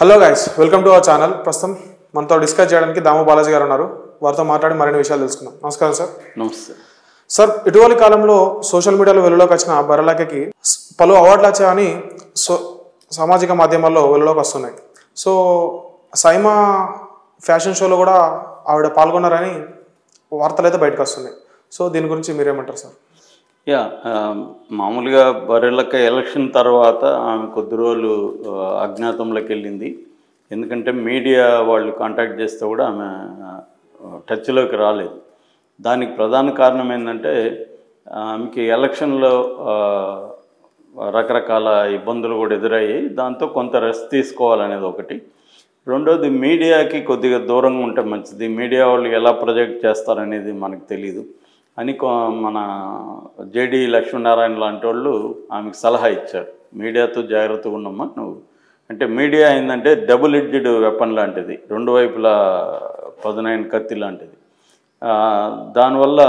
Hello guys, welcome to our channel. ప్రస్తుతం మనతో discuss చేయడానికి దాము బాలాజీ గారు ఉన్నారు. వారితో మాట్లాడి మరిన్ని విషయాలు తెలుసుకుందాం. నమస్కారం సార్. నమస్తే సార్, ఇటీవలి కాలంలో సోషల్ మీడియాలో వెలుగులోకి వచ్చిన బర్రెలక్కకి పలు అవార్డులు వచ్చాయని సామాజిక మాధ్యమాల్లో వెలుగులోకి వస్తున్నాయి. సో సైమా ఫ్యాషన్ షోలో కూడా ఆవిడ పాల్గొన్నారని వార్తలు అయితే బయటకు వస్తున్నాయి. సో దీని గురించి మీరేమంటారు సార్? మామూలుగా బర్రెలక్క ఎలక్షన్ తర్వాత ఆమె కొద్ది రోజులు అజ్ఞాతంలోకి వెళ్ళింది. ఎందుకంటే మీడియా వాళ్ళు కాంటాక్ట్ చేస్తే కూడా ఆమె టచ్లోకి రాలేదు. దానికి ప్రధాన కారణం ఏంటంటే ఆమెకి ఎలక్షన్లో రకరకాల ఇబ్బందులు కూడా ఎదురయ్యాయి. దాంతో కొంత రెస్ట్ తీసుకోవాలనేది ఒకటి. రెండోది, మీడియాకి కొద్దిగా దూరంగా ఉంటే మంచిది. మీడియా వాళ్ళు ఎలా ప్రొజెక్ట్ చేస్తారనేది మనకు తెలీదు అని మన జేడి లక్ష్మీనారాయణ లాంటి వాళ్ళు ఆమెకు సలహా ఇచ్చారు. మీడియాతో జాగ్రత్తగా ఉండమ్మా నువ్వు. అంటే మీడియా ఏంటంటే డబుల్ ఎడ్జ్డ్ వెపన్ లాంటిది, రెండు వైపులా పదునైన కత్తి లాంటిది. దానివల్ల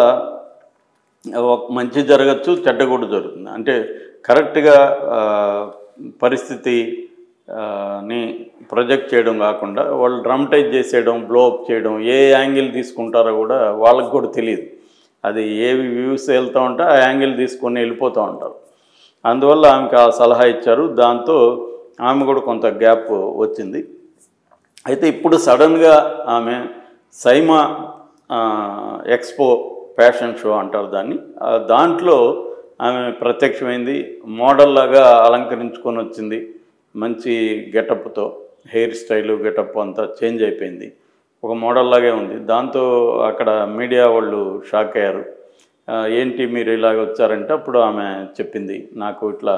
మంచి జరగచ్చు, చెడ్డ కూడా జరుగుతుంది. అంటే కరెక్ట్గా పరిస్థితి ని ప్రొజెక్ట్ చేయడం కాకుండా వాళ్ళు డ్రామటైజ్ చేసేయడం, బ్లోఅప్ చేయడం, ఏ యాంగిల్ తీసుకుంటారో కూడా వాళ్ళకి కూడా తెలియదు. అది ఏ వ్యూస్ వెళ్తూ ఉంటే ఆ యాంగిల్ తీసుకొని వెళ్ళిపోతూ ఉంటారు. అందువల్ల ఆమెకు ఆ సలహా ఇచ్చారు. దాంతో ఆమె కూడా కొంత గ్యాప్ వచ్చింది. అయితే ఇప్పుడు సడన్గా ఆమె సైమా ఎక్స్పో ఫ్యాషన్ షో అంటారు దాన్ని, దాంట్లో ఆమె ప్రత్యక్షమైంది. మోడల్ లాగా అలంకరించుకొని వచ్చింది. మంచి గెటప్తో, హెయిర్ స్టైలు గెటప్ అంతా చేంజ్ అయిపోయింది. ఒక మోడల్ లాగే ఉంది. దాంతో అక్కడ మీడియా వాళ్ళు షాక్ అయ్యారు. ఏంటి మీరు ఇలాగ వచ్చారంటే అప్పుడు ఆమె చెప్పింది, నాకు ఇట్లా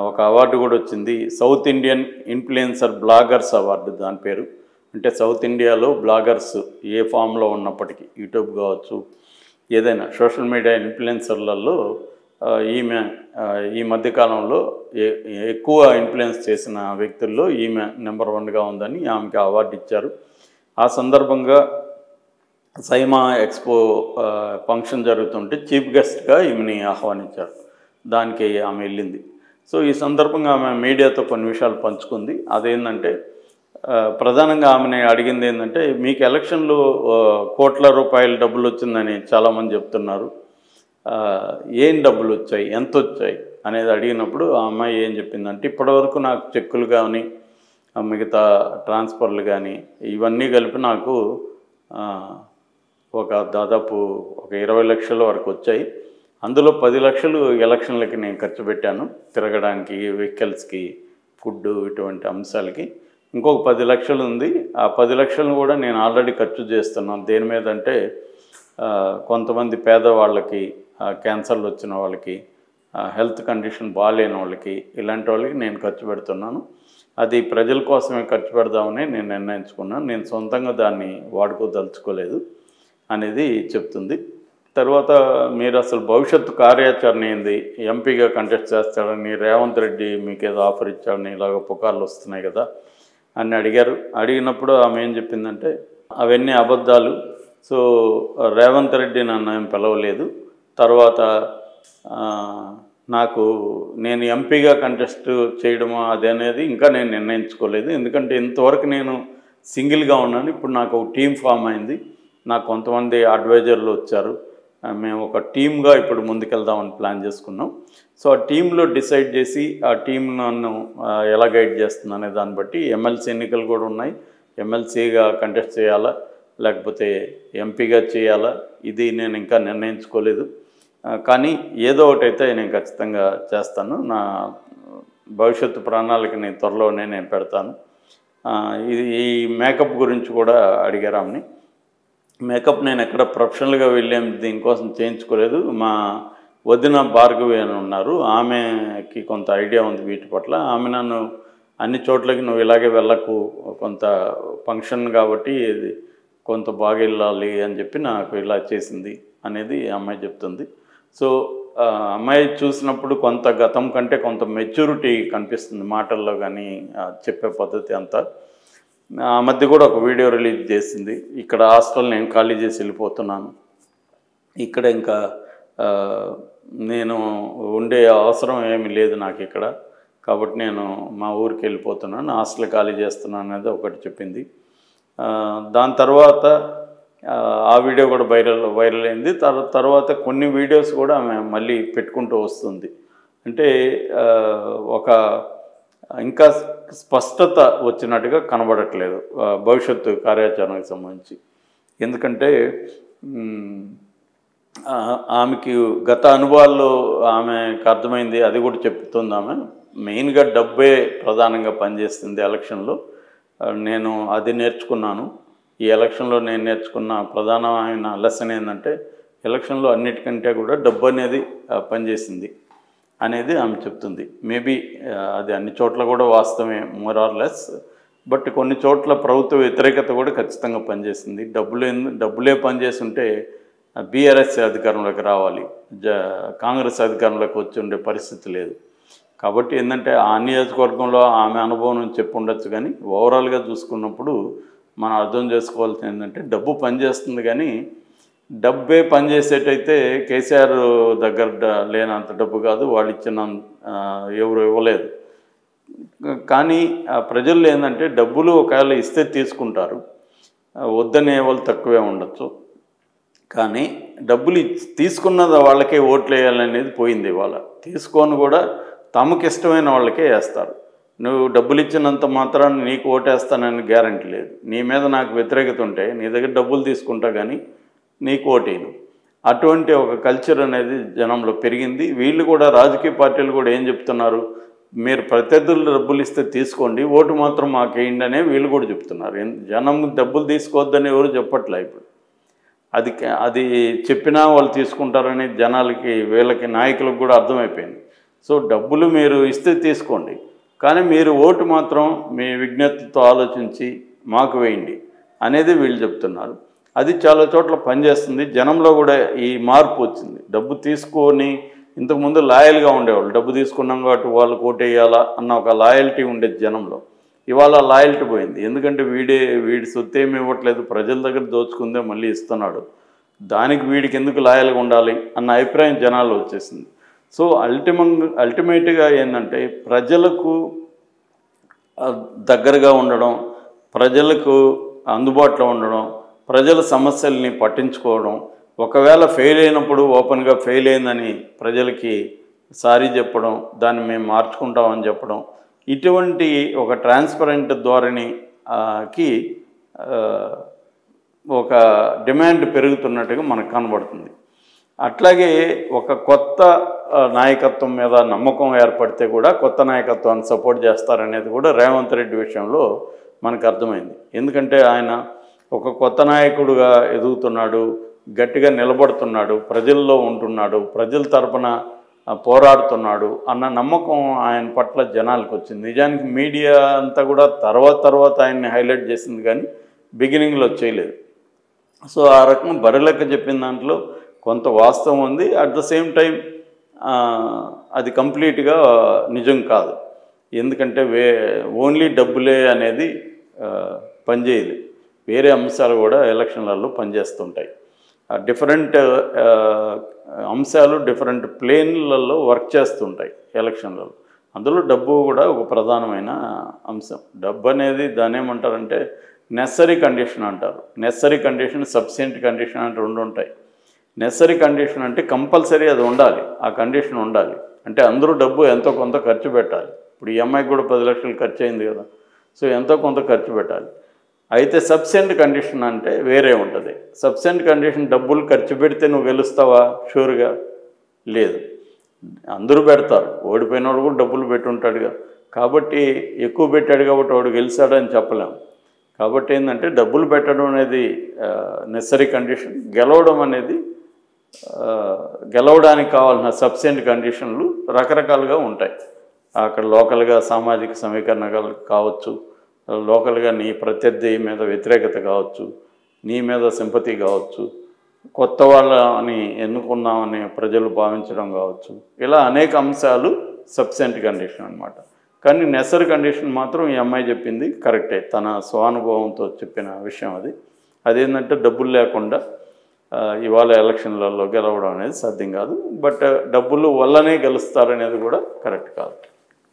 ఒక అవార్డు కూడా వచ్చింది, south Indian influencer bloggers award దాని పేరు. అంటే సౌత్ ఇండియాలో బ్లాగర్స్ ఏ ఫామ్లో ఉన్నప్పటికీ, యూట్యూబ్ కావచ్చు, ఏదైనా సోషల్ మీడియా ఇన్ఫ్లుయెన్సర్లలో ఈమె ఈ మధ్యకాలంలో ఎక్కువ ఇన్ఫ్లుయెన్స్ చేసిన వ్యక్తుల్లో ఈమె నెంబర్ 1గా ఉందని ఆమెకి అవార్డు ఇచ్చారు. ఆ సందర్భంగా సైమా ఎక్స్పో ఫంక్షన్ జరుగుతుంటే చీఫ్ గెస్ట్గా ఈమెని ఆహ్వానించారు. దానికి ఆమె వెళ్ళింది. సో ఈ సందర్భంగా ఆమె మీడియాతో కొన్ని విషయాలు పంచుకుంది. అదేంటంటే ప్రధానంగా ఆమెని అడిగింది ఏంటంటే, మీకు ఎలక్షన్లో కోట్ల రూపాయల డబ్బులు వచ్చిందని చాలామంది చెప్తున్నారు, ఏం డబ్బులు వచ్చాయి, ఎంత వచ్చాయి అనేది అడిగినప్పుడు ఆ అమ్మాయి ఏం చెప్పిందంటే, ఇప్పటివరకు నాకు చెక్కులు కానీ మిగతా ట్రాన్స్ఫర్లు కానీ ఇవన్నీ కలిపి నాకు దాదాపు 20 లక్షల వరకు వచ్చాయి. అందులో 10 లక్షలు ఎలక్షన్లకి నేను ఖర్చు పెట్టాను, తిరగడానికి, వెహికల్స్కి, ఫుడ్, ఇటువంటి అంశాలకి. ఇంకొక 10 లక్షలు ఉంది. ఆ 10 లక్షలను కూడా నేను ఆల్రెడీ ఖర్చు చేస్తున్నాను. దేని మీద అంటే కొంతమంది పేదవాళ్ళకి, క్యాన్సర్లు వచ్చిన వాళ్ళకి, హెల్త్ కండిషన్ బాగాలేని వాళ్ళకి, ఇలాంటి వాళ్ళకి నేను ఖర్చు పెడుతున్నాను. అది ప్రజల కోసమే ఖర్చు పెడదామని నేను నిర్ణయించుకున్నాను. నేను సొంతంగా దాన్ని వాడుకోదలుచుకోలేదు అనేది చెప్తుంది. తర్వాత మీరు అసలు భవిష్యత్తు కార్యాచరణ ఏంది, ఎంపీగా కంటెస్ట్ చేస్తాడని రేవంత్ రెడ్డి మీకు ఏదో ఆఫర్ ఇచ్చాడని ఇలాగ పుకార్లు వస్తున్నాయి కదా అని అడిగారు. అడిగినప్పుడు ఆమె ఏం చెప్పిందంటే, అవన్నీ అబద్ధాలు. సో రేవంత్ రెడ్డి నన్ను ఏం పిలవలేదు. తర్వాత నేను ఎంపీగా కంటెస్ట్ చేయడమో అదనేది ఇంకా నేను నిర్ణయించుకోలేదు. ఎందుకంటే ఇంతవరకు నేను సింగిల్గా ఉన్నాను. ఇప్పుడు నాకు ఒక టీం ఫామ్ అయింది. నాకు కొంతమంది అడ్వైజర్లు వచ్చారు. మేము ఒక టీమ్గా ఇప్పుడు ముందుకెళ్దామని ప్లాన్ చేసుకున్నాం. సో ఆ టీంలో డిసైడ్ చేసి ఆ టీం నన్ను ఎలా గైడ్ చేస్తుంది అనే దాన్ని బట్టి ఎమ్మెల్సీ ఎన్నికలు కూడా ఉన్నాయి. ఎమ్మెల్సీగా కంటెస్ట్ చేయాలా లేకపోతే ఎంపీగా చేయాలా ఇది నేను ఇంకా నిర్ణయించుకోలేదు. కానీ ఏదో ఒకటైతే నేను ఖచ్చితంగా చేస్తాను. నా భవిష్యత్తు ప్రణాళికని త్వరలోనే నేను పెడతాను. ఈ మేకప్ గురించి కూడా అడిగారు ఆమెని. మేకప్ నేను ఎక్కడ ప్రొఫెషనల్గా వెళ్ళేం దీనికోసం చేయించుకోలేదు. మా వదిన భార్గవి అని ఉన్నారు, ఆమెకి కొంత ఐడియా ఉంది వీటి పట్ల. ఆమె నన్ను అన్ని చోట్లకి నువ్వు ఇలాగే వెళ్ళకు, కొంత ఫంక్షన్ కాబట్టి కొంత బాగా వెళ్ళాలి అని చెప్పి నాకు ఇలా చేసింది అనేది అమ్మాయి చెప్తుంది. సో అమ్మాయి చూసినప్పుడు కొంత గతం కంటే కొంత మెచ్యూరిటీ కనిపిస్తుంది మాటల్లో కానీ, చెప్పే పద్ధతి అంతా. ఆ మధ్య కూడా ఒక వీడియో రిలీజ్ చేసింది, ఇక్కడ హాస్టల్ నేను ఖాళీ చేసి వెళ్ళిపోతున్నాను, ఇక్కడ ఇంకా నేను ఉండే అవసరం ఏమీ లేదు నాకు ఇక్కడ, కాబట్టి నేను మా ఊరికి వెళ్ళిపోతున్నాను, హాస్టల్ ఖాళీ చేస్తున్నాను అనేది ఒకటి చెప్పింది. దాని తర్వాత ఆ వీడియో కూడా వైరల్ అయింది. తర్వాత కొన్ని వీడియోస్ కూడా ఆమె మళ్ళీ పెట్టుకుంటూ వస్తుంది. అంటే ఒక ఇంకా స్పష్టత వచ్చినట్టుగా కనబడట్లేదు భవిష్యత్తు కార్యాచరణకు సంబంధించి. ఎందుకంటే ఆమెకి గత అనుభవాల్లో ఆమెకు అర్థమైంది, అది కూడా చెప్తుంది. ఆమె మెయిన్గా డబ్బే ప్రధానంగా పనిచేస్తుంది ఎలక్షన్లో. నేను అది నేర్చుకున్నాను. ఈ ఎలక్షన్లో నేను నేర్చుకున్న ప్రధానమైన లెసన్ ఏంటంటే ఎలక్షన్లో అన్నిటికంటే కూడా డబ్బు అనేది పనిచేసింది అనేది ఆమె చెప్తుంది. మేబీ అది అన్ని చోట్ల కూడా వాస్తవమే, మోర్ ఆర్ లెస్. బట్ కొన్ని చోట్ల ప్రభుత్వ వ్యతిరేకత కూడా ఖచ్చితంగా పనిచేసింది. డబ్బులే పనిచేస్తుంటే బీఆర్ఎస్ అధికారంలోకి రావాలి, కాంగ్రెస్ అధికారంలోకి వచ్చి ఉండే పరిస్థితి లేదు. కాబట్టి ఏంటంటే ఆ నియోజకవర్గంలో ఆమె అనుభవం నుంచి చెప్పి ఉండొచ్చు. కానీ ఓవరాల్గా చూసుకున్నప్పుడు మనం అర్థం చేసుకోవాల్సింది ఏంటంటే డబ్బు పనిచేస్తుంది, కానీ డబ్బే పనిచేసేటైతే కేసీఆర్ దగ్గర లేనంత డబ్బు కాదు, వాళ్ళు ఇచ్చిన ఎవరు ఇవ్వలేదు. కానీ ప్రజల్లో ఏంటంటే డబ్బులు ఒకవేళ ఇస్తే తీసుకుంటారు, వద్దనే వాళ్ళు తక్కువే ఉండొచ్చు. కానీ డబ్బులు తీసుకున్న వాళ్ళకే ఓట్లు వేయాలనేది పోయింది. ఇవాళ తీసుకొని కూడా తమకు ఇష్టమైన వాళ్ళకే వేస్తారు. నువ్వు డబ్బులు ఇచ్చినంత మాత్రాన్ని నీకు ఓటేస్తానని గ్యారంటీ లేదు. నీ మీద నాకు వ్యతిరేకత ఉంటే నీ దగ్గర డబ్బులు తీసుకుంటా కానీ నీకు ఓటేను. అటువంటి ఒక కల్చర్ అనేది జనంలో పెరిగింది. వీళ్ళు కూడా రాజకీయ పార్టీలు కూడా ఏం చెప్తున్నారు, మీరు ప్రత్యర్థులు డబ్బులు ఇస్తే తీసుకోండి, ఓటు మాత్రం మాకు వేయండి అనే వీళ్ళు కూడా చెప్తున్నారు. జనం డబ్బులు తీసుకోవద్దని ఎవరు చెప్పట్లే. ఇప్పుడు అది చెప్పినా వాళ్ళు తీసుకుంటారని జనాలకి, వీళ్ళకి, నాయకులకు కూడా అర్థమైపోయింది. సో డబ్బులు మీరు ఇస్తే తీసుకోండి, కానీ మీరు ఓటు మాత్రం మీ విజ్ఞతతో ఆలోచించి మాకు వేయండి అనేది వీళ్ళు చెప్తున్నారు. అది చాలా చోట్ల పనిచేస్తుంది. జనంలో కూడా ఈ మార్పు వచ్చింది. డబ్బు తీసుకొని ఇంతకుముందు లాయల్గా ఉండేవాళ్ళు, డబ్బు తీసుకున్నాం కాబట్టి వాళ్ళు ఓటేయాలా అన్న ఒక లాయల్టీ ఉండేది జనంలో. ఇవాళ లాయల్టీ పోయింది. ఎందుకంటే వీడి సొత్తు ఏమి ఇవ్వట్లేదు, ప్రజల దగ్గర దోచుకుందే మళ్ళీ ఇస్తున్నాడు, దానికి వీడికి ఎందుకు లాయల్గా ఉండాలి అన్న అభిప్రాయం జనాల్లో వచ్చేసింది. సో అల్టిమేట్గా ఏంటంటే ప్రజలకు దగ్గరగా ఉండడం, ప్రజలకు అందుబాటులో ఉండడం, ప్రజల సమస్యల్ని పట్టించుకోవడం, ఒకవేళ ఫెయిల్ అయినప్పుడు ఓపెన్గా ఫెయిల్ అయిందని ప్రజలకి సారీ చెప్పడం, దాన్ని మేము మార్చుకుంటామని చెప్పడం, ఇటువంటి ఒక ట్రాన్స్పరెంట్ ధోరణికి ఒక డిమాండ్ పెరుగుతున్నట్టుగా మనకు కనబడుతుంది. అట్లాగే ఒక కొత్త నాయకత్వం మీద నమ్మకం ఏర్పడితే కూడా కొత్త నాయకత్వాన్ని సపోర్ట్ చేస్తారనేది కూడా రేవంత్ రెడ్డి విషయంలో మనకు అర్థమైంది. ఎందుకంటే ఆయన ఒక కొత్త నాయకుడుగా ఎదుగుతున్నాడు, గట్టిగా నిలబడుతున్నాడు, ప్రజల్లో ఉంటున్నాడు, ప్రజల తరపున పోరాడుతున్నాడు అన్న నమ్మకం ఆయన పట్ల జనాలకు వచ్చింది. నిజానికి మీడియా అంతా కూడా తర్వాత ఆయన్ని హైలైట్ చేసింది, కానీ బిగినింగ్లో చేయలేదు. సో ఆ రకం బరిలెక్క చెప్పిన దాంట్లో కొంత వాస్తవం ఉంది. అట్ ద సేమ్ టైం అది కంప్లీట్గా నిజం కాదు. ఎందుకంటే ఓన్లీ డబ్బులే అనేది పనిచేయదు, వేరే అంశాలు కూడా ఎలక్షన్లలో పనిచేస్తుంటాయి. డిఫరెంట్ అంశాలు డిఫరెంట్ ప్లేన్లలో వర్క్ చేస్తుంటాయి ఎలక్షన్లలో. అందులో డబ్బు కూడా ఒక ప్రధానమైన అంశం. డబ్బు అనేది దాన్ని ఏమంటారంటే నెసరీ కండిషన్ అంటారు. నెసరీ కండిషన్, సబ్సిడెంట్ కండిషన్ అంటే రెండు ఉంటాయి. నెసరీ కండిషన్ అంటే కంపల్సరీ అది ఉండాలి, ఆ కండిషన్ ఉండాలి. అంటే అందరూ డబ్బు ఎంతో కొంత ఖర్చు పెట్టాలి. ఇప్పుడు ఈ అమ్మాయికి కూడా 10 లక్షలు ఖర్చు అయింది కదా, సో ఎంతో కొంత ఖర్చు పెట్టాలి. అయితే సబ్సిడెంట్ కండిషన్ అంటే వేరే ఉంటుంది. సబ్సిడెంట్ కండిషన్ డబ్బులు ఖర్చు పెడితే నువ్వు గెలుస్తావా? షూర్గా లేదు. అందరూ పెడతారు, ఓడిపోయినవాడు కూడా డబ్బులు పెట్టుంటాడుగా. కాబట్టి ఎక్కువ పెట్టాడు కాబట్టి వాడు గెలిచాడని చెప్పలేము. కాబట్టి ఏంటంటే డబ్బులు పెట్టడం అనేది నెసరీ కండిషన్, గెలవడం అనేది గెలవడానికి కావాల్సిన సబ్సిడెంట్ కండిషన్లు రకరకాలుగా ఉంటాయి. అక్కడ లోకల్గా సామాజిక సమీకరణ కావచ్చు, లోకల్గా నీ ప్రత్యర్థి మీద వ్యతిరేకత కావచ్చు, నీ మీద సింపతి కావచ్చు, కొత్త వాళ్ళని ఎన్నుకున్నామని ప్రజలు భావించడం కావచ్చు, ఇలా అనేక అంశాలు సబ్సిడెంట్ కండిషన్ అన్నమాట. కానీ నెసరీ కండిషన్ మాత్రం ఈ అమ్మాయి చెప్పింది కరెక్టే, తన స్వానుభవంతో చెప్పిన విషయం అది. అదేంటంటే డబ్బులు లేకుండా ఇవాళ ఎలక్షన్లలో గెలవడం అనేది సాధ్యం కాదు. బట్ డబ్బులు వల్లనే గెలుస్తారనేది కూడా కరెక్ట్ కాదు.